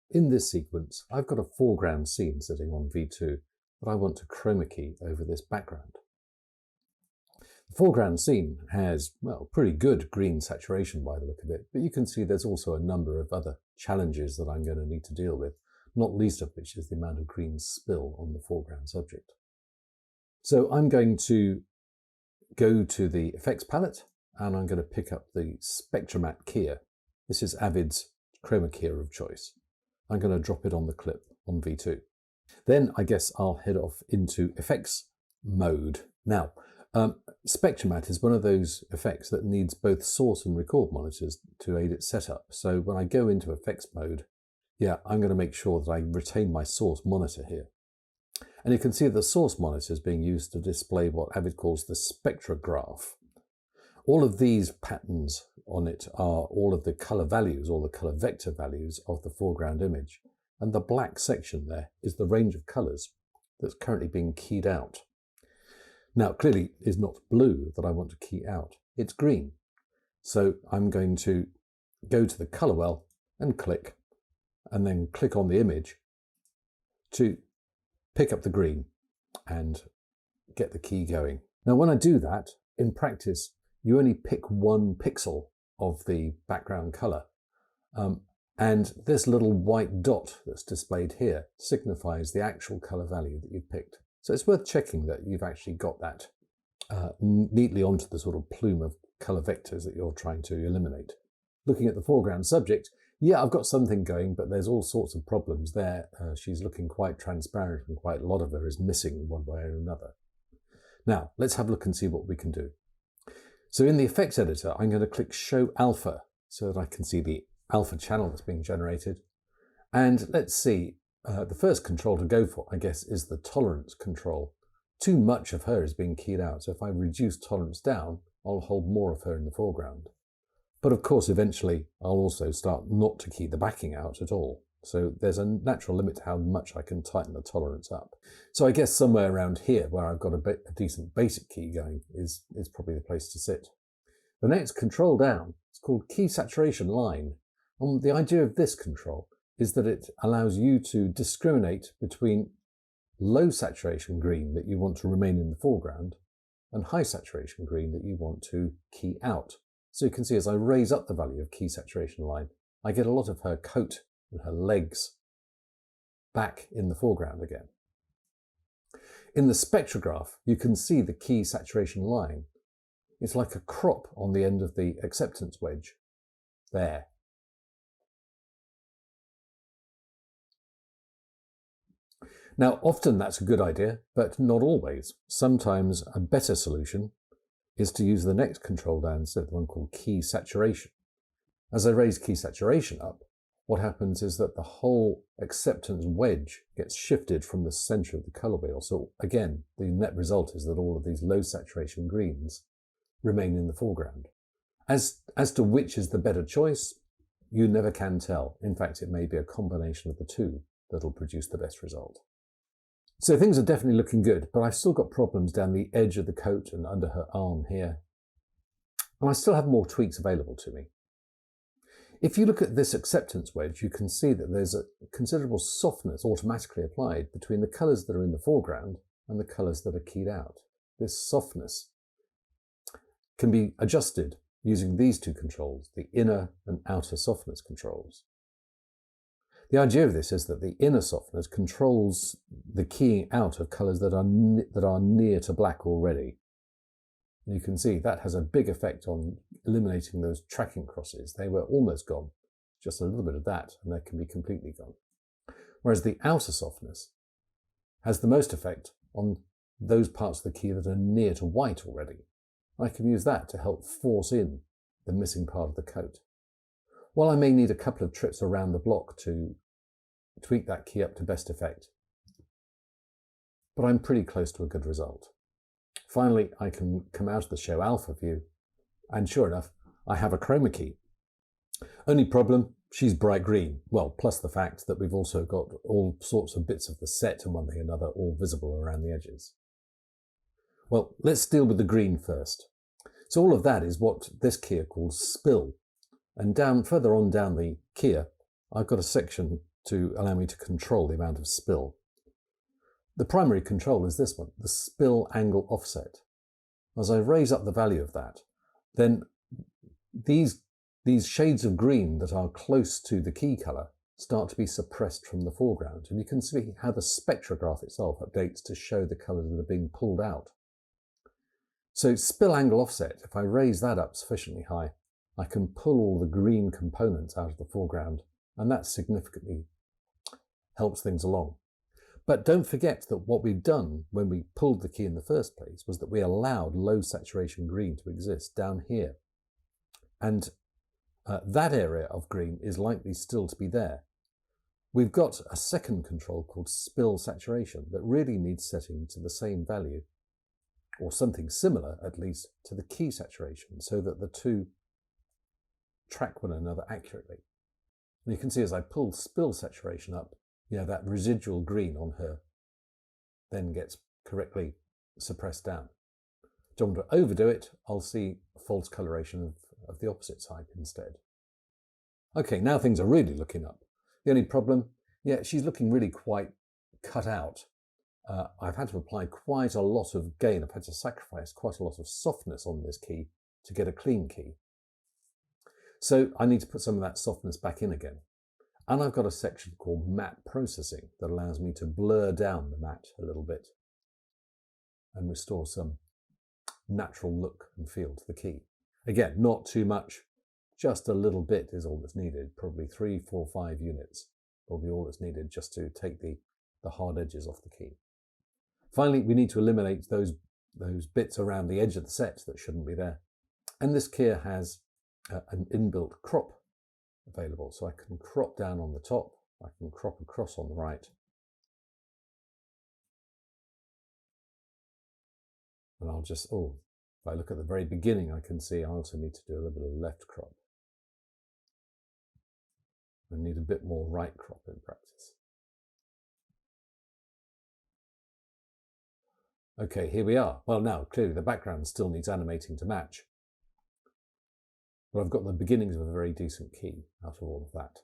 in this sequence, I've got a foreground scene sitting on V2 that I want to chroma key over this background. The foreground scene has, well, pretty good green saturation by the look of it, but you can see there's also a number of other challenges that I'm going to need to deal with, not least of which is the amount of green spill on the foreground subject. So I'm going to go to the effects palette and I'm going to pick up the Spectromat keyer. This is Avid's chroma keyer of choice. I'm going to drop it on the clip on V2. Then I guess I'll head off into effects mode. Now, Spectromat is one of those effects that needs both source and record monitors to aid its setup. So when I go into effects mode, I'm going to make sure that I retain my source monitor here. And you can see the source monitor is being used to display what Avid calls the spectrograph. All of these patterns on it are all of the color values, all the color vector values of the foreground image. And the black section there is the range of colors that's currently being keyed out. Now, clearly it's not blue that I want to key out, it's green. So I'm going to go to the color well and then click on the image to pick up the green and get the key going. Now, when I do that, in practice, you only pick one pixel of the background color. And this little white dot that's displayed here signifies the actual color value that you've picked. So it's worth checking that you've actually got that neatly onto the sort of plume of color vectors that you're trying to eliminate. Looking at the foreground subject, I've got something going, but there's all sorts of problems there. She's looking quite transparent and quite a lot of her is missing one way or another. Now, let's have a look and see what we can do. So in the effects editor, I'm going to click Show Alpha so that I can see the alpha channel that's being generated. And let's see, the first control to go for, I guess, is the tolerance control. Too much of her is being keyed out, so if I reduce tolerance down, I'll hold more of her in the foreground. But of course, eventually, I'll also start not to key the backing out at all. So there's a natural limit to how much I can tighten the tolerance up. So I guess somewhere around here, where I've got a decent basic key going, is probably the place to sit. The next control down is called Key Saturation Line. And the idea of this control is that it allows you to discriminate between low saturation green that you want to remain in the foreground and high saturation green that you want to key out. So you can see as I raise up the value of key saturation line, I get a lot of her coat and her legs back in the foreground again. In the spectrograph, you can see the key saturation line. It's like a crop on the end of the acceptance wedge there. Now, often that's a good idea, but not always. Sometimes a better solution is to use the next control down instead of the one called Key Saturation. As I raise Key Saturation up, what happens is that the whole acceptance wedge gets shifted from the center of the color wheel. So again, the net result is that all of these low saturation greens remain in the foreground. As to which is the better choice, you never can tell. In fact, it may be a combination of the two that'll produce the best result. So things are definitely looking good, but I've still got problems down the edge of the coat and under her arm here. And I still have more tweaks available to me. If you look at this acceptance wedge, you can see that there's a considerable softness automatically applied between the colours that are in the foreground and the colours that are keyed out. This softness can be adjusted using these two controls, the inner and outer softness controls. The idea of this is that the inner softness controls the keying out of colours that are near to black already. And you can see that has a big effect on eliminating those tracking crosses. They were almost gone, just a little bit of that, and they can be completely gone. Whereas the outer softness has the most effect on those parts of the key that are near to white already. I can use that to help force in the missing part of the coat. While I may need a couple of trips around the block to tweak that key up to best effect, but I'm pretty close to a good result. Finally, I can come out of the Show Alpha view, and sure enough, I have a chroma key. Only problem, she's bright green. Well, plus the fact that we've also got all sorts of bits of the set and one thing or another all visible around the edges. Well, let's deal with the green first. So all of that is what this keyer calls spill. And further on down the keyer, I've got a section to allow me to control the amount of spill. The primary control is this one, the spill angle offset. As I raise up the value of that, then these shades of green that are close to the key colour start to be suppressed from the foreground. And you can see how the spectrograph itself updates to show the colours that are being pulled out. So spill angle offset, if I raise that up sufficiently high, I can pull all the green components out of the foreground, and that significantly helps things along. But don't forget that what we've done when we pulled the key in the first place was that we allowed low saturation green to exist down here. And that area of green is likely still to be there. We've got a second control called spill saturation that really needs setting to the same value, or something similar at least, to the key saturation, so that the two track one another accurately. And you can see as I pull spill saturation up, that residual green on her then gets correctly suppressed down. Don't want to overdo it, I'll see false coloration of the opposite side instead. Okay, now things are really looking up. The only problem, she's looking really quite cut out. I've had to apply quite a lot of gain. I've had to sacrifice quite a lot of softness on this key to get a clean key. So I need to put some of that softness back in again. And I've got a section called matte processing that allows me to blur down the matte a little bit and restore some natural look and feel to the key. Again, not too much, just a little bit is all that's needed, probably 3, 4, 5 units, probably all that's needed just to take the hard edges off the key. Finally, we need to eliminate those bits around the edge of the set that shouldn't be there. And this key has an inbuilt crop available, so I can crop down on the top, I can crop across on the right. And I'll just, if I look at the very beginning, I can see I also need to do a little bit of left crop. I need a bit more right crop in practice. Okay, here we are. Well, now, clearly the background still needs animating to match. But I've got the beginnings of a very decent key out of all of that.